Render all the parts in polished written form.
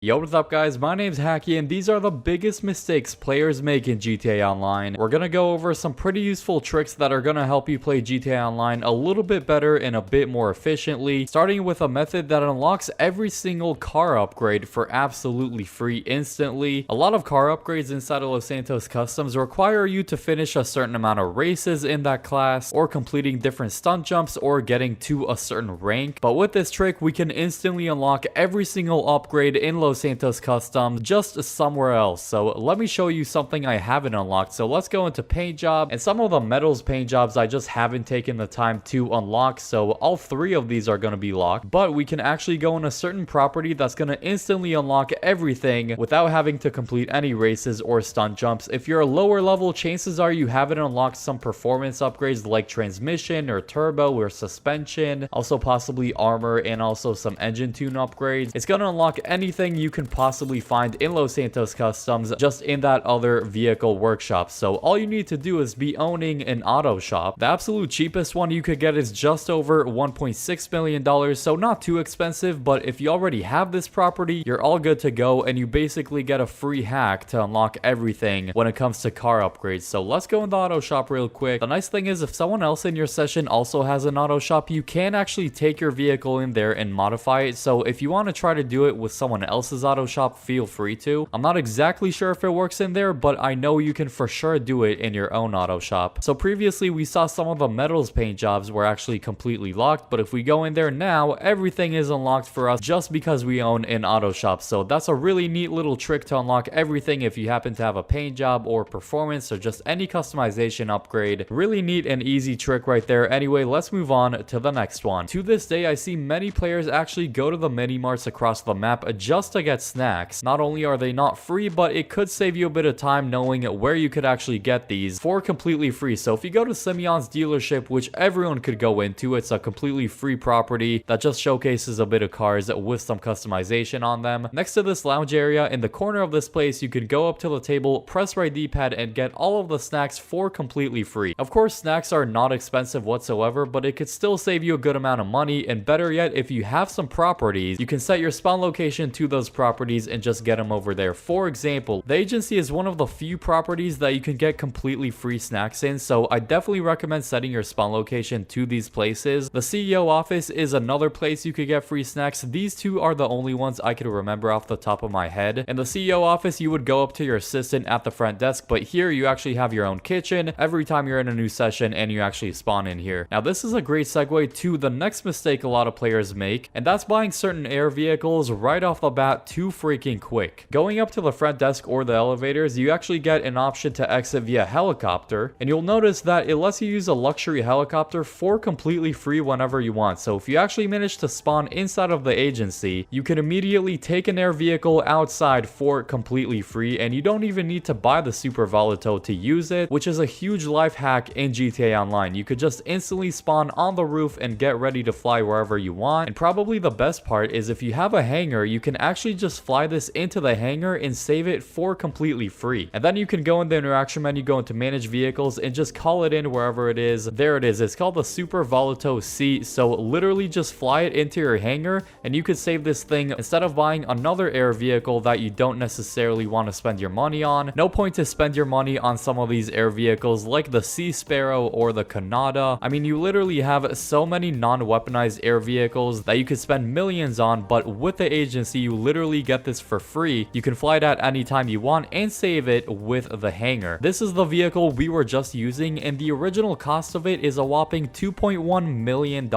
Yo, what's up guys, my name's Hakiii and these are the biggest mistakes players make in GTA Online. We're gonna go over some pretty useful tricks that are gonna help you play GTA Online a little bit better and a bit more efficiently, starting with a method that unlocks every single car upgrade for absolutely free instantly. A lot of car upgrades inside of Los Santos Customs require you to finish a certain amount of races in that class, or completing different stunt jumps, or getting to a certain rank. But with this trick, we can instantly unlock every single upgrade in Los Santos Customs just somewhere else. So let me show you something I haven't unlocked. So let's go into paint job, and some of the metals paint jobs I just haven't taken the time to unlock, so all three of these are going to be locked. But we can actually go in a certain property that's going to instantly unlock everything without having to complete any races or stunt jumps. If you're a lower level, chances are you haven't unlocked some performance upgrades like transmission or turbo or suspension, also possibly armor, and also some engine tune upgrades. It's going to unlock anything you can possibly find in Los Santos Customs just in that other vehicle workshop. So all you need to do is be owning an auto shop. The absolute cheapest one you could get is just over $1.6 million, so not too expensive. But if you already have this property, you're all good to go, and you basically get a free hack to unlock everything when it comes to car upgrades. So let's go in the auto shop real quick. The nice thing is, if someone else in your session also has an auto shop, you can actually take your vehicle in there and modify it. So if you want to try to do it with someone else's auto shop, feel free to. I'm not exactly sure if it works in there, but I know you can for sure do it in your own auto shop. So previously we saw some of the metals paint jobs were actually completely locked, but if we go in there now, everything is unlocked for us just because we own an auto shop. So that's a really neat little trick to unlock everything if you happen to have a paint job or performance or just any customization upgrade. Really neat and easy trick right there. Anyway, let's move on to the next one. To this day, I see many players actually go to the mini marts across the map just to get snacks. Not only are they not free, but it could save you a bit of time knowing where you could actually get these for completely free. So if you go to Simeon's dealership, which everyone could go into, it's a completely free property that just showcases a bit of cars with some customization on them. Next to this lounge area in the corner of this place, you could go up to the table, press right D-pad, and get all of the snacks for completely free. Of course, snacks are not expensive whatsoever, but it could still save you a good amount of money. And better yet, if you have some properties, you can set your spawn location to those properties and just get them over there. For example, the agency is one of the few properties that you can get completely free snacks in, so I definitely recommend setting your spawn location to these places. The CEO office is another place you could get free snacks. These two are the only ones I could remember off the top of my head. In the CEO office, you would go up to your assistant at the front desk, but here you actually have your own kitchen every time you're in a new session and you actually spawn in here. Now this is a great segue to the next mistake a lot of players make, and that's buying certain air vehicles right off the bat too freaking quick. Going up to the front desk or the elevators, you actually get an option to exit via helicopter, and you'll notice that it lets you use a luxury helicopter for completely free whenever you want. So if you actually manage to spawn inside of the agency, you can immediately take an air vehicle outside for completely free, and you don't even need to buy the Super Volito to use it, which is a huge life hack in GTA Online. You could just instantly spawn on the roof and get ready to fly wherever you want. And probably the best part is if you have a hangar, you can actually just fly this into the hangar and save it for completely free. And then you can go in the interaction menu, go into manage vehicles, and just call it in wherever it is. There it is. It's called the Super Volito C. So literally just fly it into your hangar and you could save this thing instead of buying another air vehicle that you don't necessarily want to spend your money on. No point to spend your money on some of these air vehicles like the Sea Sparrow or the Canada. I mean, you literally have so many non-weaponized air vehicles that you could spend millions on, but with the agency, you literally get this for free. You can fly it at any time you want and save it with the hangar. This is the vehicle we were just using, and the original cost of it is a whopping $2.1 million.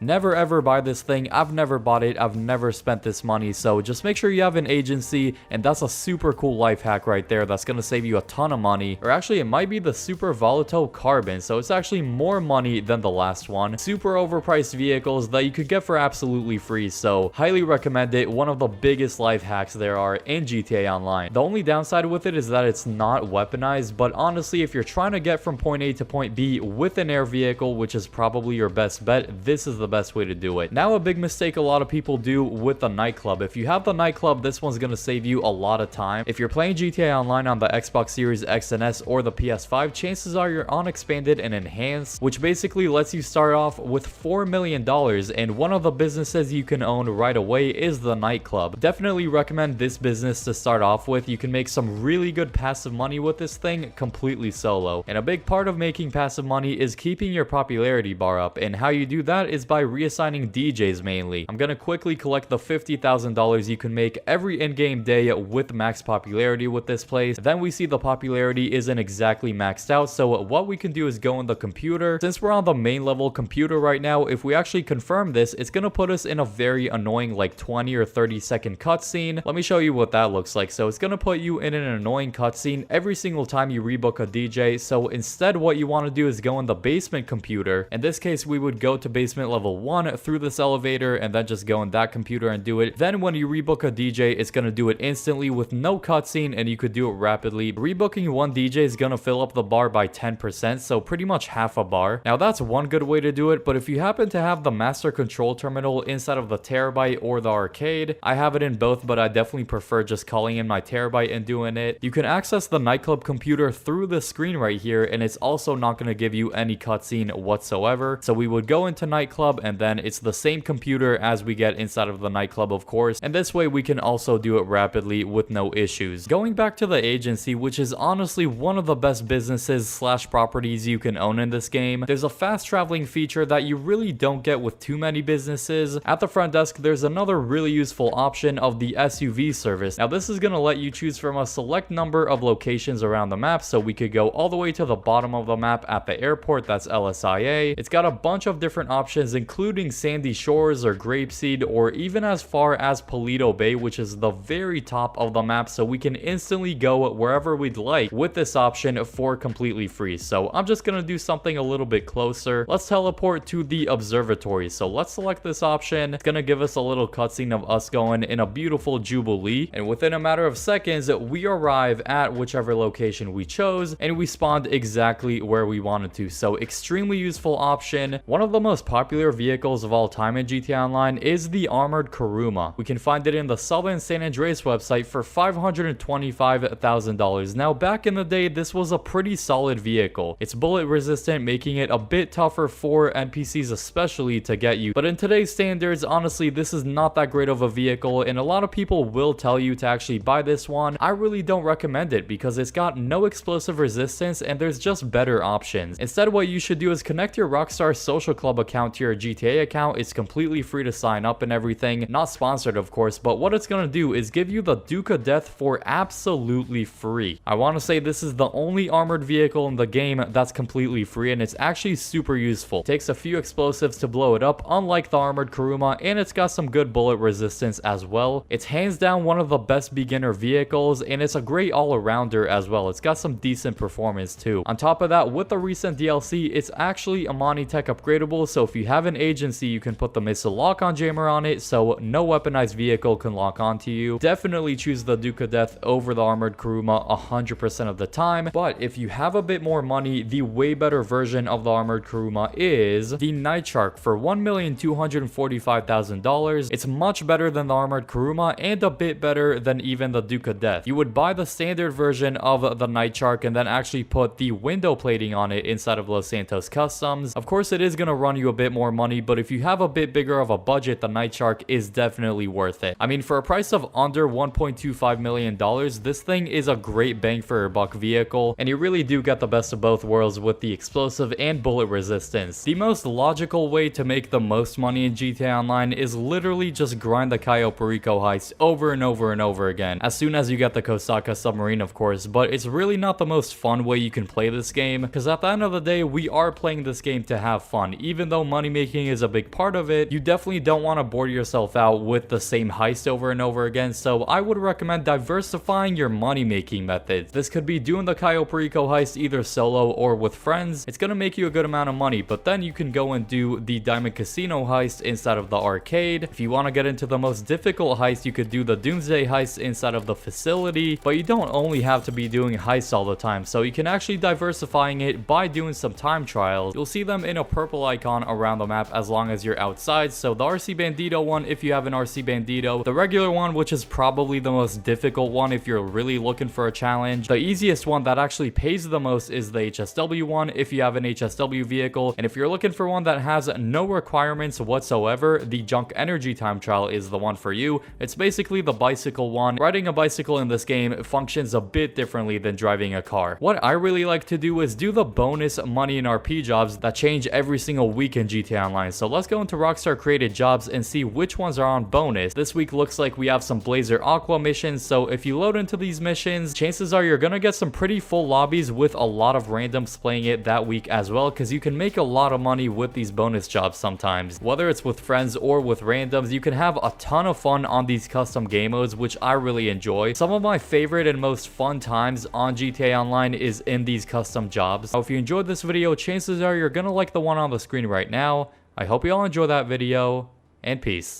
Never ever buy this thing. I've never bought it. I've never spent this money. So just make sure you have an agency, and that's a super cool life hack right there. That's going to save you a ton of money. Or actually, it might be the Super Volito Carbon, so it's actually more money than the last one. Super overpriced vehicles that you could get for absolutely free, so highly recommend it. One of the biggest life hacks there are in GTA Online. The only downside with it is that it's not weaponized, but honestly, if you're trying to get from point A to point B with an air vehicle, which is probably your best bet, this is the best way to do it. Now, a big mistake a lot of people do with the Nightclub. If you have the Nightclub, this one's going to save you a lot of time. If you're playing GTA Online on the Xbox Series X and S or the PS5, chances are you're on Expanded and Enhanced, which basically lets you start off with $4 million, and one of the businesses you can own right away is the Nightclub. definitely recommend this business to start off with. You can make some really good passive money with this thing completely solo. And a big part of making passive money is keeping your popularity bar up, and how you do that is by reassigning DJs mainly. I'm gonna quickly collect the $50,000 you can make every in-game day with max popularity with this place. Then we see the popularity isn't exactly maxed out, so what we can do is go in the computer. Since we're on the main level computer right now, if we actually confirm this, it's gonna put us in a very annoying like 20 or 30-second cutscene. Let me show you what that looks like. So it's gonna put you in an annoying cutscene every single time you rebook a DJ. So instead, what you want to do is go in the basement computer. In this case, we would go to basement level 1 through this elevator and then just go in that computer and do it. Then when you rebook a DJ, it's gonna do it instantly with no cutscene, and you could do it rapidly. Rebooking one DJ is gonna fill up the bar by 10%, so pretty much half a bar. Now that's one good way to do it, but if you happen to have the master control terminal inside of the terabyte or the arcade, I have it in both, but I definitely prefer just calling in my terabyte and doing it. You can access the Nightclub computer through the screen right here, and it's also not going to give you any cutscene whatsoever. So we would go into Nightclub, and then it's the same computer as we get inside of the Nightclub, of course, and this way we can also do it rapidly with no issues. Going back to the agency, which is honestly one of the best businesses slash properties you can own in this game, there's a fast traveling feature that you really don't get with too many businesses. At the front desk, there's another really useful option of the SUV service. Now this is going to let you choose from a select number of locations around the map, so we could go all the way to the bottom of the map at the airport, that's LSIA. It's got a bunch of different options, including Sandy Shores or Grapeseed, or even as far as Paleto Bay, which is the very top of the map, so we can instantly go wherever we'd like with this option for completely free. So I'm just gonna do something a little bit closer. Let's teleport to the observatory. So let's select this option. It's gonna give us a little cutscene of us going in a beautiful Jubilee, and within a matter of seconds we arrive at whichever location we chose, and we spawned exactly where we wanted to. So extremely useful option. One of the most popular vehicles of all time in GTA Online is the armored Kuruma. We can find it in the Southern San Andreas website for $525,000. Now back in the day, this was a pretty solid vehicle. It's bullet resistant, making it a bit tougher for NPCs especially to get you, but in today's standards, honestly, this is not that great of a vehicle, and a lot of people will tell you to actually buy this one. I really don't recommend it because it's got no explosive resistance and there's just better options. Instead, what you should do is connect your Rockstar Social Club account to your GTA account. It's completely free to sign up and everything. Not sponsored, of course, but what it's gonna do is give you the Duke of Death for absolutely free. I want to say this is the only armored vehicle in the game that's completely free, and it's actually super useful. It takes a few explosives to blow it up, unlike the armored Kuruma, and it's got some good bullet resistance as well. It's hands down one of the best beginner vehicles, and it's a great all-arounder as well. It's got some decent performance too. On top of that, with the recent DLC, it's actually Amani Tech upgradable, so if you have an agency, you can put the missile lock-on jammer on it, so no weaponized vehicle can lock onto you. Definitely choose the Duke of Death over the armored Kuruma 100% of the time, but if you have a bit more money, the way better version of the armored Kuruma is the Night Shark for $1,245,000. It's much better than the armored Kuruma and a bit better than even the Duke of Death. You would buy the standard version of the Night Shark and then actually put the window plating on it inside of Los Santos Customs. Of course, it is going to run you a bit more money, but if you have a bit bigger of a budget, the Night Shark is definitely worth it. I mean, for a price of under $1.25 million, this thing is a great bang for your buck vehicle, and you really do get the best of both worlds with the explosive and bullet resistance. The most logical way to make the most money in GTA Online is literally just grind the Cayo Perico heist over and over and over again, as soon as you get the Kosaka submarine, of course, but it's really not the most fun way you can play this game, because at the end of the day, we are playing this game to have fun. Even though money making is a big part of it, you definitely don't want to bore yourself out with the same heist over and over again, so I would recommend diversifying your money making methods. This could be doing the Cayo Perico heist either solo or with friends. It's gonna make you a good amount of money, but then you can go and do the Diamond Casino heist inside of the arcade. If you want to get into the most difficult heist, you could do the Doomsday heist inside of the facility, but you don't only have to be doing heists all the time, so you can actually diversifying it by doing some time trials. You'll see them in a purple icon around the map as long as you're outside. So the RC Bandito one, if you have an RC Bandito, the regular one, which is probably the most difficult one if you're really looking for a challenge. The easiest one that actually pays the most is the HSW one if you have an HSW vehicle, and if you're looking for one that has no requirements whatsoever, the Junk Energy time trial is the one for you. 2. It's basically the bicycle one. Riding a bicycle in this game functions a bit differently than driving a car. What I really like to do is do the bonus money and RP jobs that change every single week in GTA Online. So let's go into Rockstar created jobs and see which ones are on bonus. This week looks like we have some Blazer Aqua missions, so if you load into these missions, chances are you're gonna get some pretty full lobbies with a lot of randoms playing it that week as well, because you can make a lot of money with these bonus jobs sometimes. Whether it's with friends or with randoms, you can have a ton of fun on these custom game modes, which I really enjoy. Some of my favorite and most fun times on GTA Online is in these custom jobs. So if you enjoyed this video, chances are you're gonna like the one on the screen right now. I hope you all enjoy that video, and peace.